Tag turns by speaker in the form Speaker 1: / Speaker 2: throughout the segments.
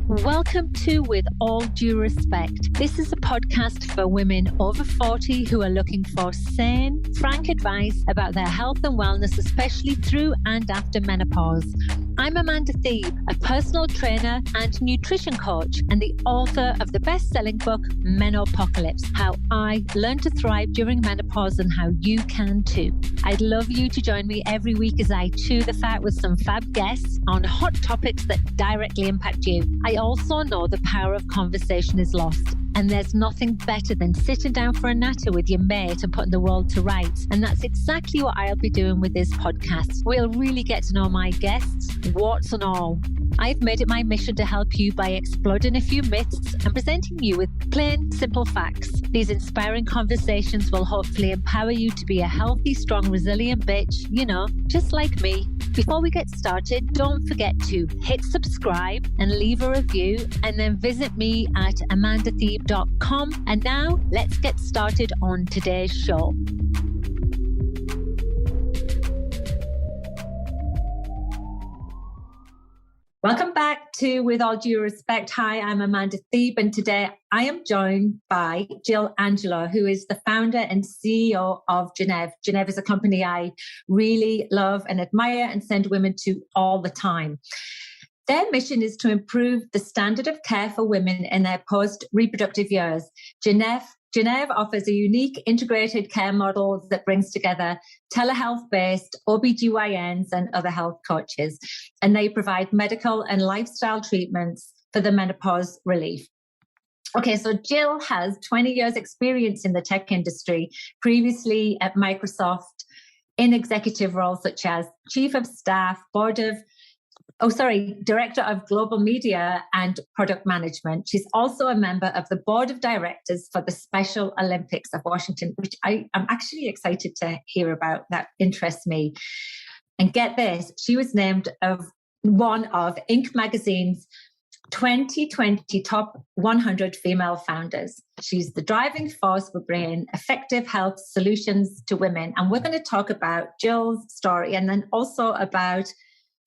Speaker 1: Welcome to With All Due Respect. This is a podcast for women over 40 who are looking for sane, frank advice about their health and wellness, especially through and after menopause. I'm Amanda Thebe, a personal trainer and nutrition coach, and the author of the best-selling book, Menopocalypse: How I Learned to Thrive During Menopause and How You Can Too. I'd love you to join me every week as I chew the fat with some fab guests on hot topics that directly impact you. I also know the power of conversation is lost, and there's nothing better than sitting down for a natter with your mate and putting the world to rights. And that's exactly what I'll be doing with this podcast. We'll really get to know my guests, warts and all. I've made it my mission to help you by exploding a few myths and presenting you with plain, simple facts. These inspiring conversations will hopefully empower you to be a healthy, strong, resilient bitch, just like me. Before we get started, don't forget to hit subscribe and leave a review, and then visit me at amandathebe.com. And now let's get started on today's show. Welcome back to With All Due Respect. Hi, I'm Amanda Thebe, and today I am joined by Jill Angelo, who is the founder and CEO of Gennev. Gennev is a company I really love and admire and send women to all the time. Their mission is to improve the standard of care for women in their post-reproductive years. Gennev offers a unique integrated care model that brings together telehealth-based OBGYNs and other health coaches, and they provide medical and lifestyle treatments for the menopause relief. Okay, so Jill has 20 years experience in the tech industry, previously at Microsoft in executive roles such as Chief of Staff, Director of Global Media and Product Management. She's also a member of the Board of Directors for the Special Olympics of Washington, which I am actually excited to hear about. That interests me. And get this, she was named one of Inc. magazine's 2020 top 100 female founders. She's the driving force for bringing effective health solutions to women. And we're going to talk about Jill's story and then also about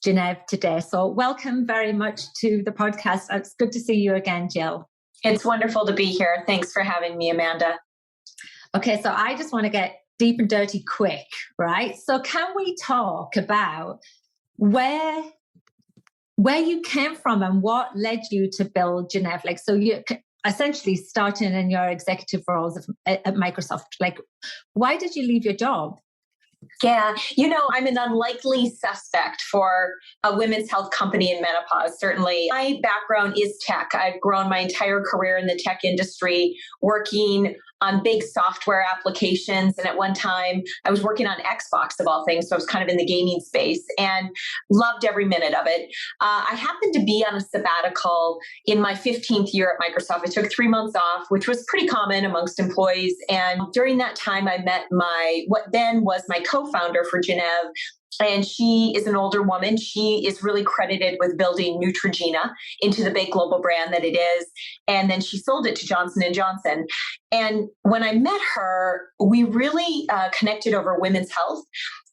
Speaker 1: Gennev today. So welcome very much to the podcast. It's good to see you again, Jill.
Speaker 2: It's wonderful to be here. Thanks for having me, Amanda.
Speaker 1: Okay, so I just want to get deep and dirty quick, right? So can we talk about where you came from and what led you to build Gennev? So you essentially starting in your executive roles at Microsoft. Why did you leave your job?
Speaker 2: Yeah, I'm an unlikely suspect for a women's health company in menopause. Certainly, my background is tech. I've grown my entire career in the tech industry, working on big software applications. And at one time, I was working on Xbox of all things. So I was kind of in the gaming space and loved every minute of it. I happened to be on a sabbatical in my 15th year at Microsoft. I took 3 months off, which was pretty common amongst employees. And during that time, I met what then was my co-founder for Gennev. And she is an older woman. She is really credited with building Neutrogena into the big global brand that it is. And then she sold it to Johnson & Johnson. And when I met her, we really connected over women's health.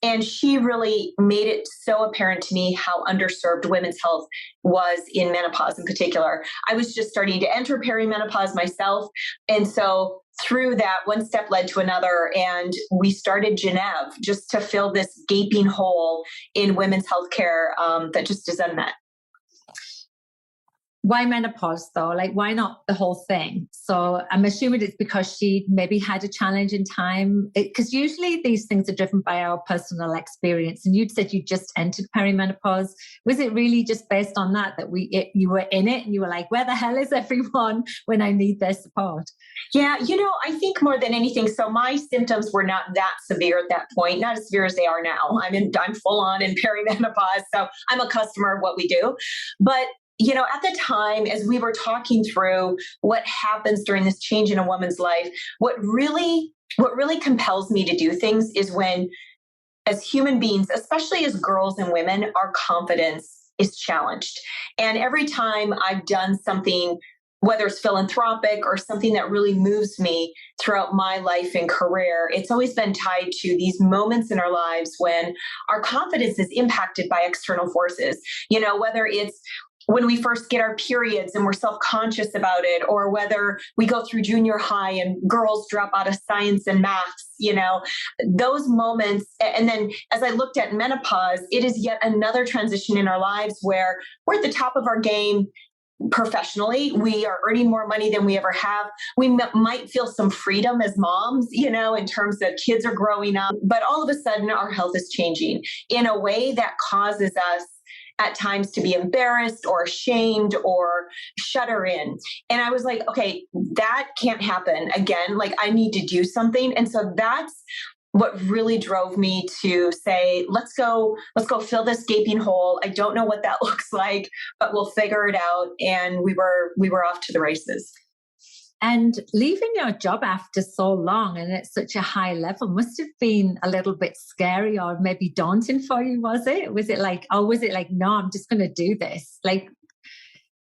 Speaker 2: And she really made it so apparent to me how underserved women's health was in menopause in particular. I was just starting to enter perimenopause myself. And so through that, one step led to another, and we started Gennev just to fill this gaping hole in women's healthcare that just is unmet.
Speaker 1: Why menopause though? Why not the whole thing? So I'm assuming it's because she maybe had a challenge in time, because usually these things are driven by our personal experience. And you'd said you just entered perimenopause. Was it really just based on that you were in it and you were like, where the hell is everyone when I need their support?
Speaker 2: Yeah, I think more than anything, so my symptoms were not that severe at that point, not as severe as they are now. I'm full on in perimenopause, so I'm a customer of what we do. But at the time, as we were talking through what happens during this change in a woman's life, what really compels me to do things is when, as human beings, especially as girls and women, our confidence is challenged. And every time I've done something, whether it's philanthropic or something that really moves me throughout my life and career, it's always been tied to these moments in our lives when our confidence is impacted by external forces. Whether it's when we first get our periods and we're self-conscious about it, or whether we go through junior high and girls drop out of science and maths, those moments. And then as I looked at menopause, it is yet another transition in our lives where we're at the top of our game. Professionally, we are earning more money than we ever have. We might feel some freedom as moms, in terms of kids are growing up, but all of a sudden our health is changing in a way that causes us at times to be embarrassed or ashamed or shudder in. And I was like, okay, that can't happen again. Like, I need to do something. And so that's what really drove me to say, let's go fill this gaping hole. I don't know what that looks like, but we'll figure it out. And we were off to the races.
Speaker 1: And leaving your job after so long and at such a high level must have been a little bit scary or maybe daunting for you, was it? Was it like, no, I'm just going to do this? Like,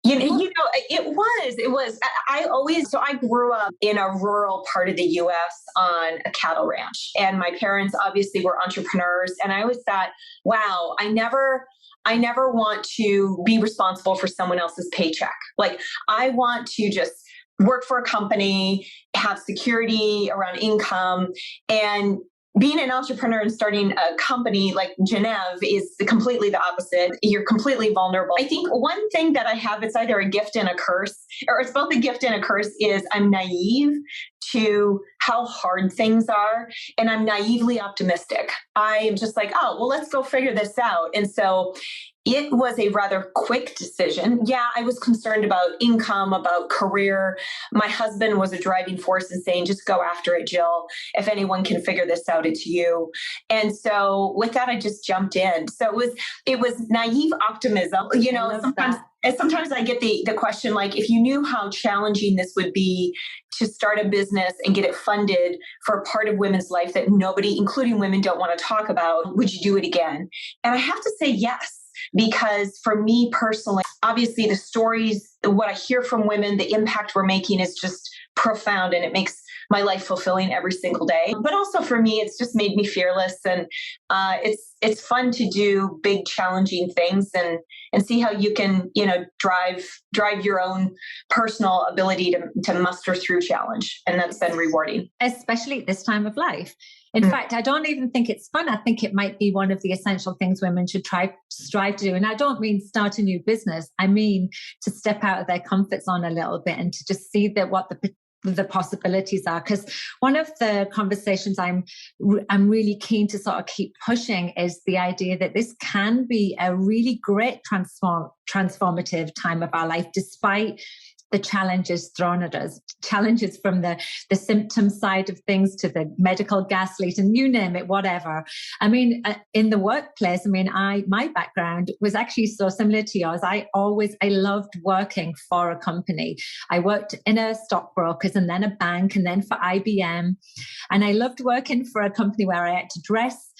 Speaker 2: it was. I grew up in a rural part of the US on a cattle ranch, and my parents obviously were entrepreneurs. And I always thought, wow, I never want to be responsible for someone else's paycheck. Like, I want to just work for a company, have security around income. And being an entrepreneur and starting a company like Gennev is completely the opposite. You're completely vulnerable. I think one thing that I have, it's either a gift and a curse, or it's both a gift and a curse, is I'm naive to how hard things are. And I'm naively optimistic. I'm just like, oh, well, let's go figure this out. And so it was a rather quick decision. Yeah, I was concerned about income, about career. My husband was a driving force in saying, just go after it, Jill. If anyone can figure this out, it's you. And so with that, I just jumped in. So it was naive optimism. Sometimes I get the question, like, if you knew how challenging this would be to start a business and get it funded for a part of women's life that nobody, including women, don't want to talk about, would you do it again? And I have to say yes. Because for me personally, obviously the stories, what I hear from women, the impact we're making is just profound, and it makes my life fulfilling every single day. But also for me, it's just made me fearless, and it's fun to do big, challenging things and see how you can, drive your own personal ability to muster through challenge, and that's been rewarding,
Speaker 1: especially at this time of life. In fact, I don't even think it's fun. I think it might be one of the essential things women should strive to do. And I don't mean start a new business. I mean to step out of their comfort zone a little bit and to just see what the possibilities are. Because one of the conversations I'm really keen to sort of keep pushing is the idea that this can be a really great transformative time of our life, despite the challenges thrown at us, challenges from the symptom side of things to the medical gaslight and you name it, whatever. I mean, in the workplace, my background was actually so similar to yours. I loved working for a company. I worked in a stockbrokers and then a bank and then for IBM. And I loved working for a company where I had to dress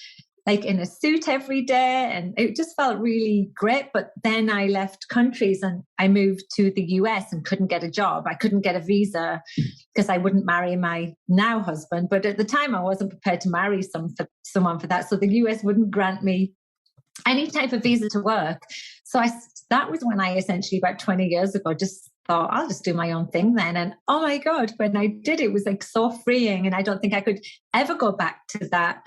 Speaker 1: like in a suit every day. And it just felt really great. But then I left countries and I moved to the US and couldn't get a job. I couldn't get a visa because I wouldn't marry my now husband. But at the time, I wasn't prepared to marry someone for that. So the US wouldn't grant me any type of visa to work. So that was when I essentially, about 20 years ago, just thought, I'll just do my own thing then. And oh my God, when I did, it was like so freeing. And I don't think I could ever go back to that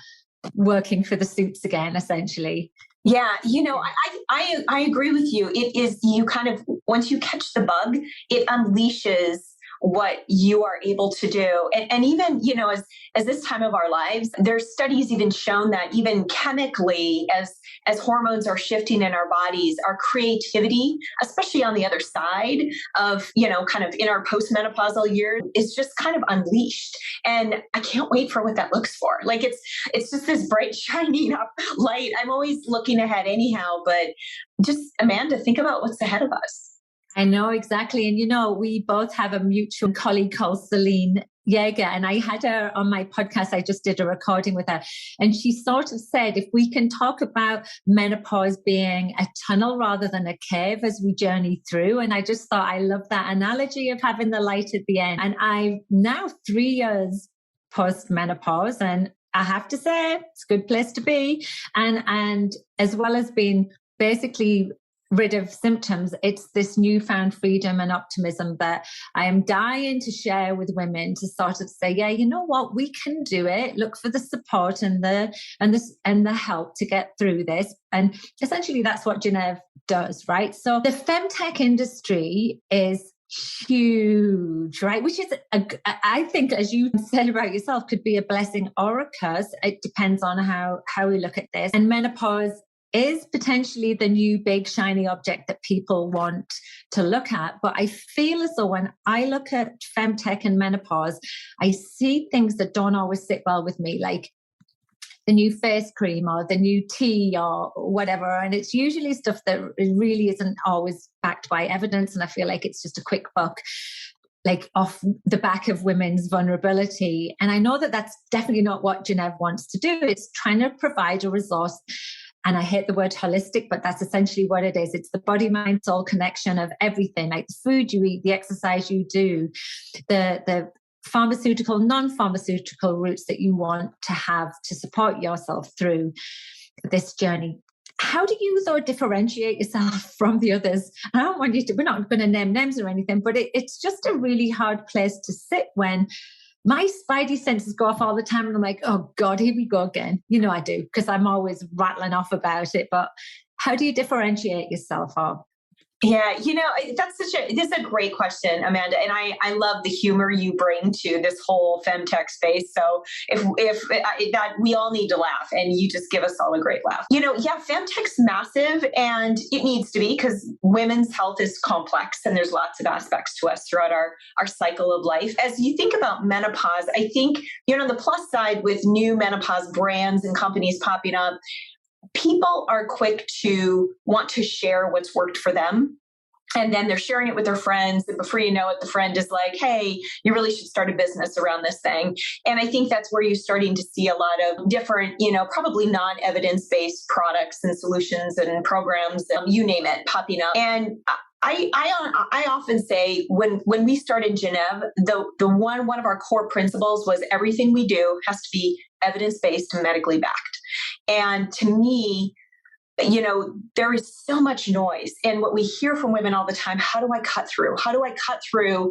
Speaker 1: working for the suits again, essentially.
Speaker 2: Yeah, I agree with you. It is, you kind of, once you catch the bug, it unleashes what you are able to do. And even, as this time of our lives, there's studies even shown that even chemically, as hormones are shifting in our bodies, our creativity, especially on the other side of, kind of in our postmenopausal years, is just kind of unleashed. And I can't wait for what that looks for. Like, it's just this bright, shining up light. I'm always looking ahead anyhow, but just, Amanda, think about what's ahead of us.
Speaker 1: I know, exactly. And, we both have a mutual colleague called Celine Yeager, and I had her on my podcast. I just did a recording with her. And she sort of said, if we can talk about menopause being a tunnel rather than a cave as we journey through. And I just thought, I love that analogy of having the light at the end. And I'm now 3 years post-menopause, and I have to say, it's a good place to be. And as well as being basically rid of symptoms. It's this newfound freedom and optimism that I am dying to share with women, to sort of say, yeah, you know what, we can do it. Look for the support and the help to get through this. And essentially that's what Gennev does, right? So the femtech industry is huge, right? Which is, I think, as you said about yourself, could be a blessing or a curse. It depends on how we look at this. And menopause is potentially the new big shiny object that people want to look at. But I feel as though when I look at femtech and menopause, I see things that don't always sit well with me, like the new face cream or the new tea or whatever. And it's usually stuff that really isn't always backed by evidence. And I feel like it's just a quick buck, like off the back of women's vulnerability. And I know that that's definitely not what Gennev wants to do. It's trying to provide a resource. And I hate the word holistic, but that's essentially what it is. It's the body, mind, soul connection of everything, like the food you eat, the exercise you do, the pharmaceutical, non-pharmaceutical routes that you want to have to support yourself through this journey. How do you, though, differentiate yourself from the others? I don't want you to, we're not going to name names or anything, but it's just a really hard place to sit when my spidey senses go off all the time. And I'm like, oh God, here we go again. You know, I do, because I'm always rattling off about it. But how do you differentiate yourself?
Speaker 2: Yeah, this is a great question, Amanda. And I love the humor you bring to this whole femtech space. So if that, we all need to laugh, and you just give us all a great laugh. Femtech's massive, and it needs to be, because women's health is complex and there's lots of aspects to us throughout our cycle of life. As you think about menopause, I think, the plus side with new menopause brands and companies popping up, people are quick to want to share what's worked for them. And then they're sharing it with their friends. And before you know it, the friend is like, hey, you really should start a business around this thing. And I think that's where you're starting to see a lot of different, probably non-evidence-based products and solutions and programs, you name it, popping up. And I often say when we started Gennev, the one of our core principles was everything we do has to be evidence-based and medically backed. And to me, there is so much noise. And what we hear from women all the time, how do I cut through? How do I cut through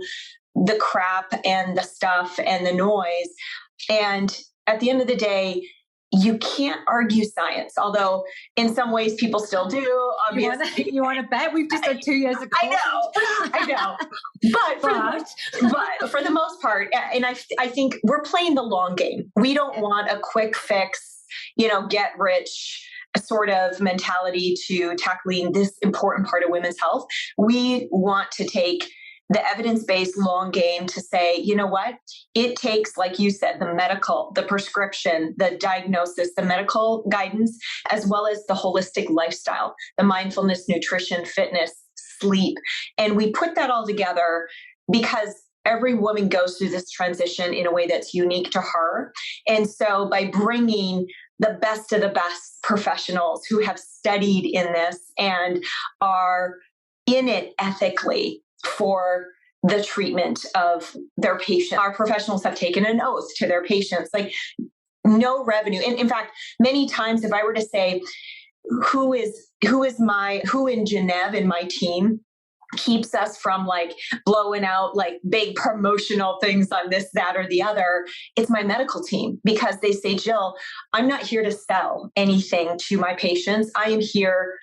Speaker 2: the crap and the stuff and the noise? And at the end of the day, you can't argue science, although in some ways people still do. Obviously.
Speaker 1: You want to bet? We've just had 2 years of
Speaker 2: COVID. I know. But for the most part, and I think we're playing the long game. We don't want a quick fix, get rich sort of mentality to tackling this important part of women's health. We want to take the evidence-based long game to say, you know what? It takes, like you said, the medical, the prescription, the diagnosis, the medical guidance, as well as the holistic lifestyle, the mindfulness, nutrition, fitness, sleep. And we put that all together because every woman goes through this transition in a way that's unique to her. And so by bringing the best of the best professionals who have studied in this and are in it ethically for the treatment of their patient. Our professionals have taken an oath to their patients, like no revenue. And in fact, many times if I were to say, who in Gennev in my team keeps us from like blowing out like big promotional things on this, that, or the other, it's my medical team, because they say, Jill, I'm not here to sell anything to my patients. I am here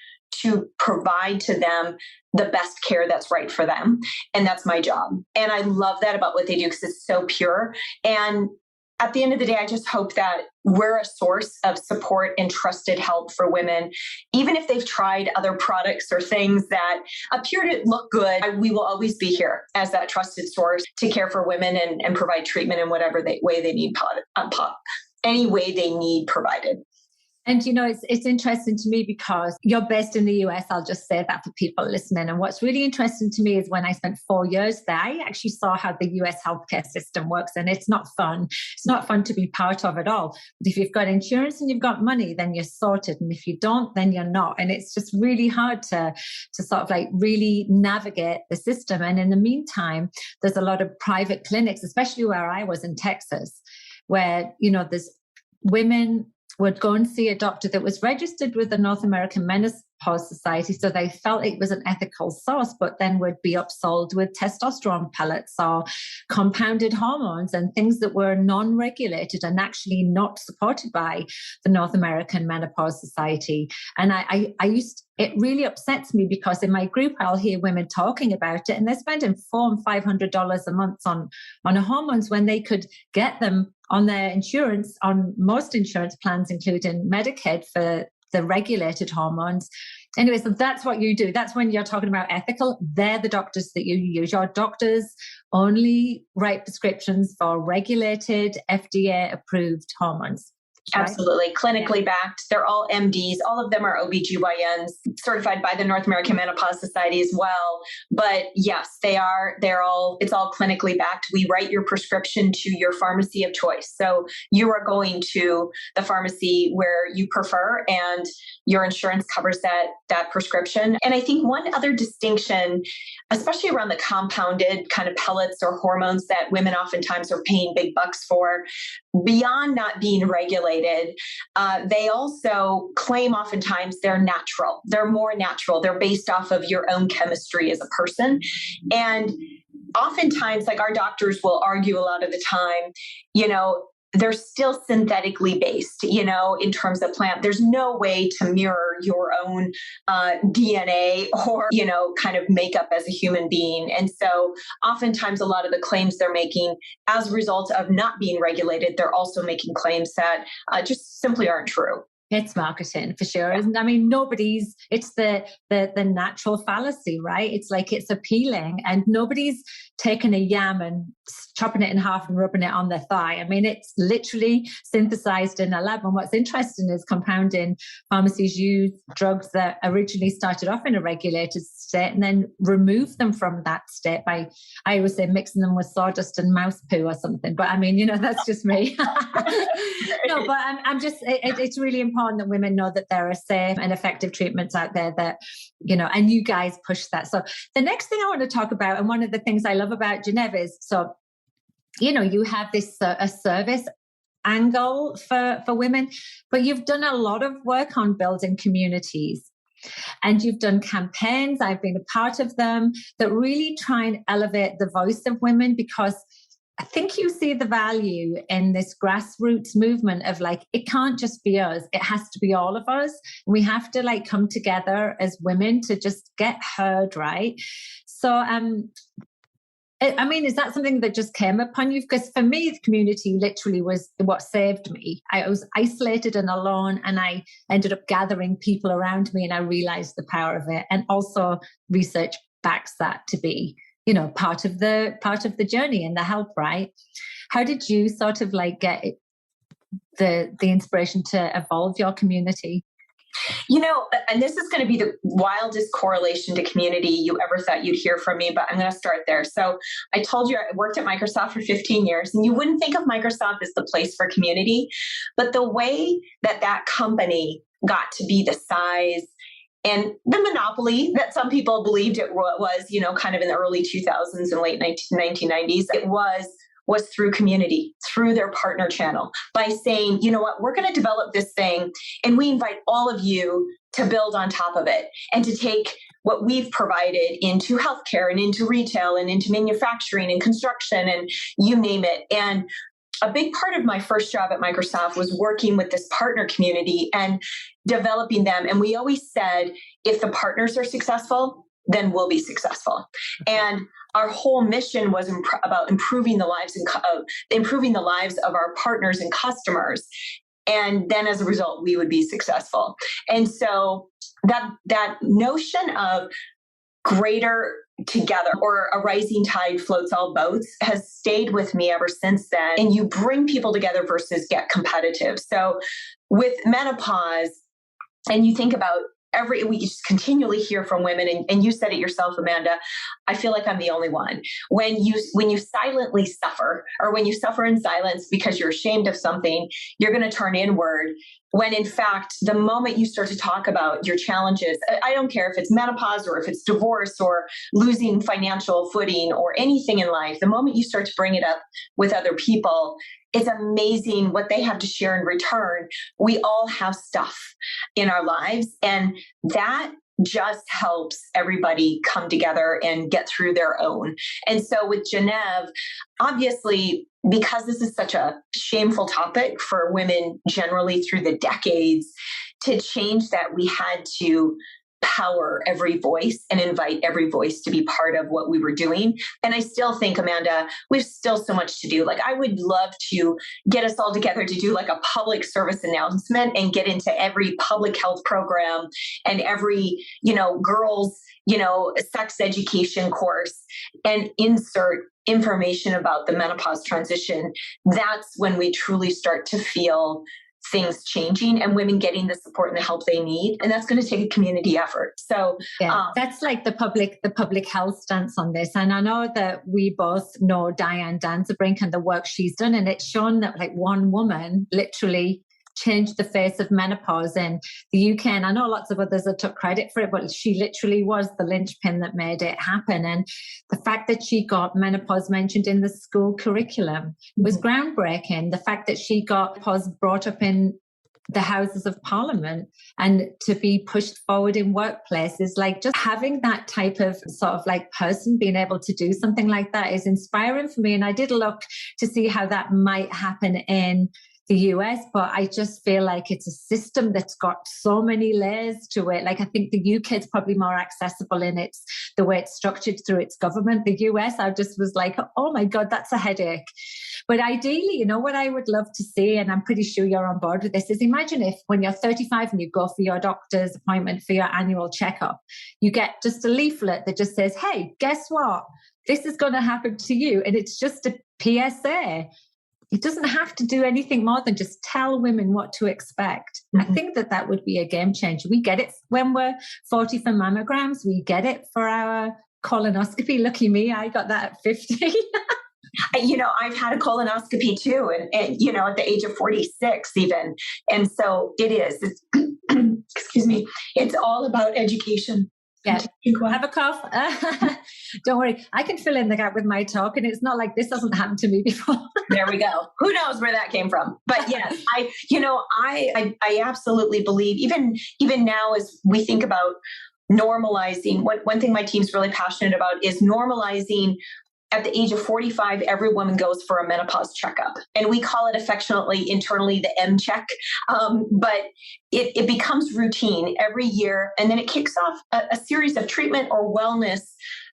Speaker 2: to provide to them the best care that's right for them. And that's my job. And I love that about what they do because it's so pure. And at the end of the day, I just hope that we're a source of support and trusted help for women. Even if they've tried other products or things that appear to look good, we will always be here as that trusted source to care for women and provide treatment in whatever way they need, any way they need provided.
Speaker 1: And, it's interesting to me because you're based in the US. I'll just say that for people listening. And what's really interesting to me is when I spent 4 years there, I actually saw how the US healthcare system works. And it's not fun. It's not fun to be part of at all. But if you've got insurance and you've got money, then you're sorted. And if you don't, then you're not. And it's just really hard to sort of like really navigate the system. And in the meantime, there's a lot of private clinics, especially where I was in Texas, where, there's women would go and see a doctor that was registered with the North American Society. So they felt it was an ethical source, but then would be upsold with testosterone pellets or compounded hormones and things that were non-regulated and actually not supported by the North American Menopause Society. And it really upsets me because in my group, I'll hear women talking about it and they're spending $400 and $500 a month on hormones when they could get them on their insurance, on most insurance plans, including Medicaid, for the regulated hormones. Anyway, so that's what you do. That's when you're talking about ethical. They're the doctors that you use. Your doctors only write prescriptions for regulated, FDA-approved hormones. Right?
Speaker 2: Absolutely. Clinically backed. They're all MDs. All of them are OBGYNs certified by the North American Menopause Society as well. But yes, it's all clinically backed. We write your prescription to your pharmacy of choice. So you are going to the pharmacy where you prefer and your insurance covers that prescription. And I think one other distinction, especially around the compounded kind of pellets or hormones that women oftentimes are paying big bucks for, beyond not being regulated, they also claim oftentimes they're natural. They're more natural. They're based off of your own chemistry as a person. And oftentimes, like our doctors will argue a lot of the time, they're still synthetically based, in terms of plant. There's no way to mirror your own DNA or, kind of makeup as a human being. And so oftentimes a lot of the claims they're making as a result of not being regulated, they're also making claims that just simply aren't true.
Speaker 1: It's marketing for sure. Isn't I mean, it's the natural fallacy, right? It's like it's appealing and nobody's taken a yam and chopping it in half and rubbing it on their thigh. I mean, it's literally synthesized in a lab. And what's interesting is compounding pharmacies use drugs that originally started off in a regulated state and then remove them from that state by, I always say, mixing them with sawdust and mouse poo or something. But I mean, that's just me. No, but I'm just, it's really important that women know that there are safe and effective treatments out there that, and you guys push that. So the next thing I want to talk about, and one of the things I love about Gennev is, so, you have this a service angle for women, but you've done a lot of work on building communities. And you've done campaigns, I've been a part of them, that really try and elevate the voice of women, because I think you see the value in this grassroots movement of like, it can't just be us. It has to be all of us. We have to come together as women to just get heard, right? So, is that something that just came upon you? Because for me, the community literally was what saved me. I was isolated and alone, and I ended up gathering people around me, and I realized the power of it. And also research backs that to be, part of the journey and the help, right? How did you sort of get the inspiration to evolve your community?
Speaker 2: And this is going to be the wildest correlation to community you ever thought you'd hear from me, but I'm going to start there. So I told you I worked at Microsoft for 15 years, and you wouldn't think of Microsoft as the place for community, but the way that company got to be the size and the monopoly that some people believed it was, kind of in the early 2000s and late 1990s, it was through community, through their partner channel, by saying, you know what, we're going to develop this thing and we invite all of you to build on top of it and to take what we've provided into healthcare and into retail and into manufacturing and construction and you name it. And a big part of my first job at Microsoft was working with this partner community and developing them. And we always said, if the partners are successful, then we'll be successful. And our whole mission was about improving the lives of our partners and customers. And then as a result, we would be successful. And so that notion of greater together, or a rising tide floats all boats, has stayed with me ever since then. And you bring people together versus get competitive. So with menopause, and you think about we just continually hear from women, and you said it yourself, Amanda, I feel like I'm the only one. When you silently suffer, or when you suffer in silence because you're ashamed of something, you're going to turn inward. When in fact, the moment you start to talk about your challenges, I don't care if it's menopause or if it's divorce or losing financial footing or anything in life, the moment you start to bring it up with other people, it's amazing what they have to share in return. We all have stuff in our lives, and that just helps everybody come together and get through their own. And so with Gennev, obviously, because this is such a shameful topic for women generally through the decades, to change that, we had to power every voice and invite every voice to be part of what we were doing. And I still think, Amanda, we've still so much to do. Like, I would love to get us all together to do like a public service announcement and get into every public health program and every, girls, sex education course and insert information about the menopause transition. That's when we truly start to feel things changing and women getting the support and the help they need. And that's going to take a community effort. So
Speaker 1: that's like the public health stance on this. And I know that we both know Diane Danzebrink and the work she's done. And it's shown that like one woman literally changed the face of menopause in the UK. And I know lots of others have took credit for it, but she literally was the linchpin that made it happen. And the fact that she got menopause mentioned in the school curriculum was groundbreaking. The fact that she got menopause brought up in the Houses of Parliament and to be pushed forward in workplaces, like just having that type of sort of like person being able to do something like that is inspiring for me. And I did look to see how that might happen in the US, but I just feel like it's a system that's got so many layers to it. Like, I think the UK is probably more accessible in the way it's structured through its government. The US, I just was like, oh my God, that's a headache. But ideally, what I would love to see, and I'm pretty sure you're on board with this, is imagine if when you're 35 and you go for your doctor's appointment for your annual checkup, you get just a leaflet that just says, hey, guess what? This is going to happen to you. And it's just a PSA. It doesn't have to do anything more than just tell women what to expect. I think that would be a game changer. We get it when we're 40 for mammograms. We get it for our colonoscopy. Lucky me, I got that at 50.
Speaker 2: I've had a colonoscopy too, and at the age of 46 even. And so it is. Excuse me. It's all about education.
Speaker 1: Yeah, have a cough. Don't worry. I can fill in the gap with my talk, and it's not like this hasn't happened to me before.
Speaker 2: There we go. Who knows where that came from? But yes, I absolutely believe even now as we think about normalizing, one thing my team's really passionate about is normalizing. At the age of 45, every woman goes for a menopause checkup. And we call it affectionately internally the M check. But it becomes routine every year. And then it kicks off a series of treatment or wellness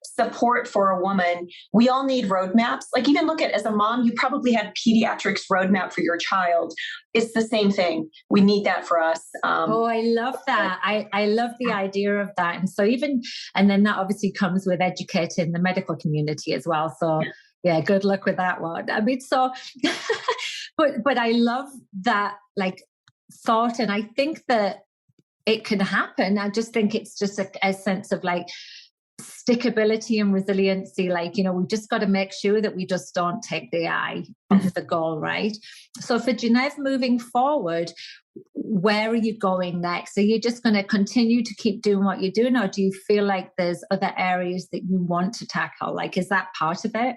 Speaker 2: support for a woman. We all need roadmaps. Like, even look at, as a mom, you probably had pediatrics roadmap for your child. It's the same thing. We need that for us.
Speaker 1: I love that. I love the idea of that. And so and then that obviously comes with educating the medical community as well. So yeah, good luck with that one. I mean, so, but I love that like thought. And I think that it can happen. I just think it's just a sense of like stickability and resiliency. Like, we've just got to make sure that we just don't take the eye off the goal, right? So for Gennev moving forward, where are you going next? Are you just going to continue to keep doing what you're doing, or do you feel like there's other areas that you want to tackle? Like, is that part of it?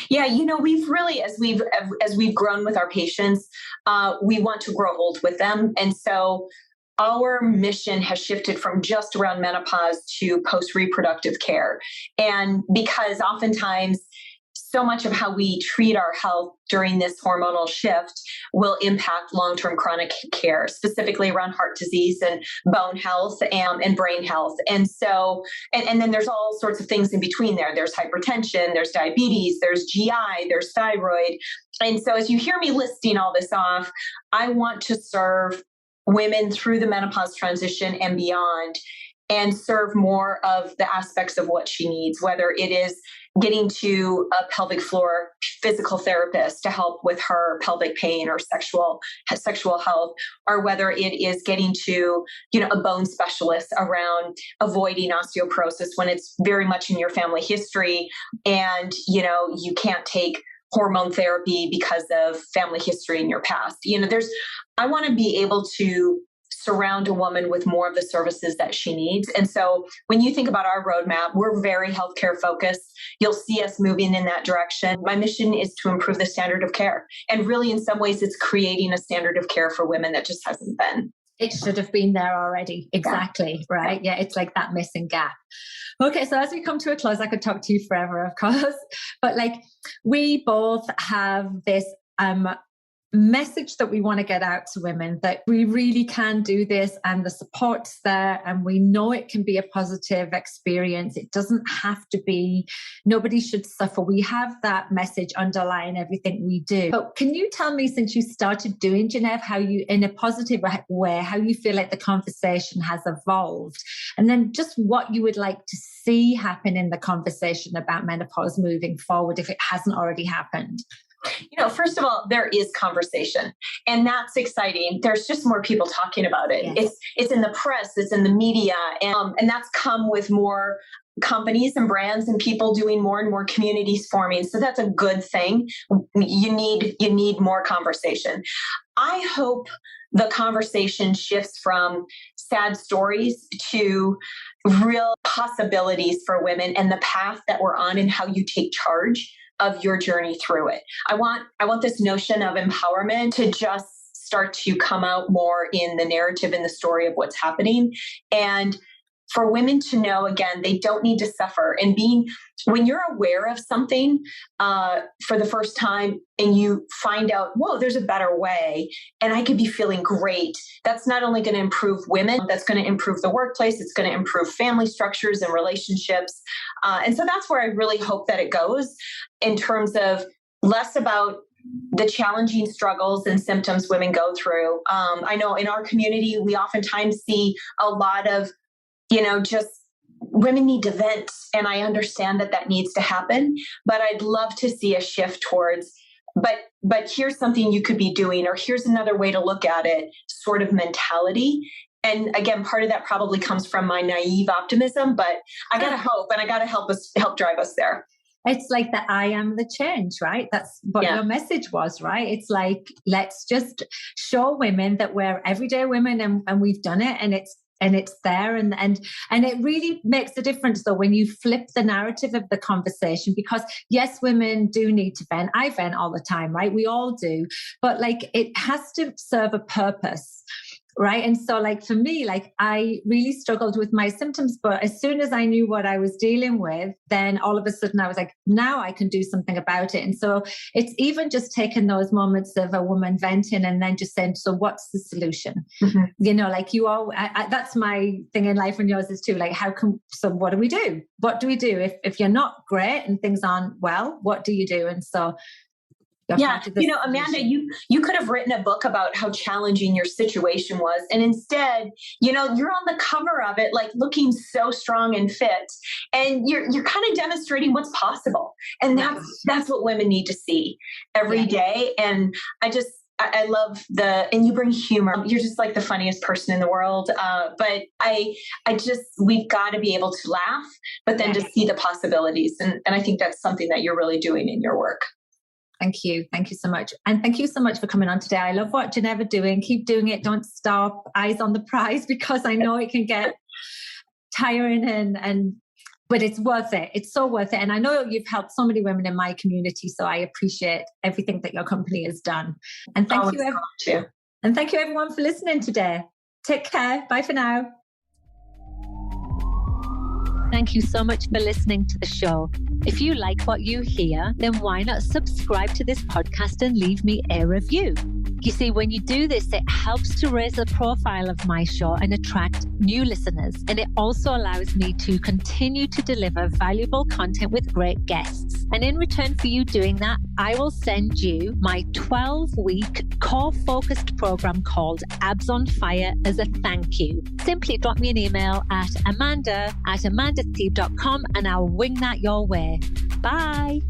Speaker 2: Yeah, we've really, as we've grown with our patients, we want to grow old with them. And so our mission has shifted from just around menopause to post-reproductive care. And because oftentimes so much of how we treat our health during this hormonal shift will impact long-term chronic care, specifically around heart disease and bone health and brain health. And so, and then there's all sorts of things in between there. There's hypertension, there's diabetes, there's GI, there's thyroid. And so as you hear me listing all this off, I want to serve women through the menopause transition and beyond, and serve more of the aspects of what she needs, whether it is getting to a pelvic floor physical therapist to help with her pelvic pain or sexual health, or whether it is getting to, a bone specialist around avoiding osteoporosis when it's very much in your family history and, you can't take hormone therapy because of family history in your past. I want to be able to surround a woman with more of the services that she needs. And so when you think about our roadmap, we're very healthcare focused. You'll see us moving in that direction. My mission is to improve the standard of care. And really, in some ways, it's creating a standard of care for women that just hasn't been.
Speaker 1: It should have been there already. Exactly. Yeah. Right. Yeah. It's like that missing gap. Okay. So as we come to a close, I could talk to you forever, of course, but like we both have this, message that we want to get out to women, that we really can do this and the support's there and we know it can be a positive experience. It doesn't have to be, nobody should suffer. We have that message underlying everything we do. But can you tell me, since you started doing Gennev, how you, in a positive way, how you feel like the conversation has evolved? And then just what you would like to see happen in the conversation about menopause moving forward if it hasn't already happened?
Speaker 2: First of all, there is conversation, and that's exciting. There's just more people talking about it. Yes. It's in the press, it's in the media, and that's come with more companies and brands and people doing more and more communities forming. So that's a good thing. You need more conversation. I hope the conversation shifts from sad stories to real possibilities for women and the path that we're on and how you take charge of your journey through it. I want this notion of empowerment to just start to come out more in the narrative and the story of what's happening. And for women to know, again, they don't need to suffer. And when you're aware of something for the first time and you find out, whoa, there's a better way and I could be feeling great. That's not only going to improve women, that's going to improve the workplace. It's going to improve family structures and relationships. And so that's where I really hope that it goes, in terms of less about the challenging struggles and symptoms women go through. I know in our community, we oftentimes see a lot of just women need to vent. And I understand that needs to happen, but I'd love to see a shift towards, but here's something you could be doing, or here's another way to look at it sort of mentality. And again, part of that probably comes from my naive optimism, but I got to hope, and I got to help drive us there.
Speaker 1: It's like that I am the change, right? That's what your message was, right? It's like, let's just show women that we're everyday women and we've done it, and it's there. And it really makes a difference though when you flip the narrative of the conversation, because yes, women do need to vent. I vent all the time, right? We all do. But like it has to serve a purpose. Right. And so like for me, like I really struggled with my symptoms, but as soon as I knew what I was dealing with, then all of a sudden I was like, now I can do something about it. And so it's even just taking those moments of a woman venting and then just saying, so what's the solution? Mm-hmm. Like you all, that's my thing in life, and yours is too. Like, so what do we do? What do we do? If you're not great and things aren't well, what do you do? And so
Speaker 2: yeah, Amanda, you could have written a book about how challenging your situation was. And instead, you're on the cover of it, like looking so strong and fit. And you're kind of demonstrating what's possible. And that's what women need to see every day. And I love and you bring humor. You're just like the funniest person in the world. But we've got to be able to laugh, but then to see the possibilities. And I think that's something that you're really doing in your work.
Speaker 1: Thank you. Thank you so much. And thank you so much for coming on today. I love what Gennev are doing. Keep doing it. Don't stop. Eyes on the prize, because I know it can get tiring but it's worth it. It's so worth it. And I know you've helped so many women in my community. So I appreciate everything that your company has done. And thank you. And thank you everyone for listening today. Take care. Bye for now. Thank you so much for listening to the show. If you like what you hear, then why not subscribe to this podcast and leave me a review? You see, when you do this, it helps to raise the profile of my show and attract new listeners. And it also allows me to continue to deliver valuable content with great guests. And in return for you doing that, I will send you my 12-week core-focused program called Abs on Fire as a thank you. Simply drop me an email at amanda@amandasteve.com and I'll wing that your way. Bye.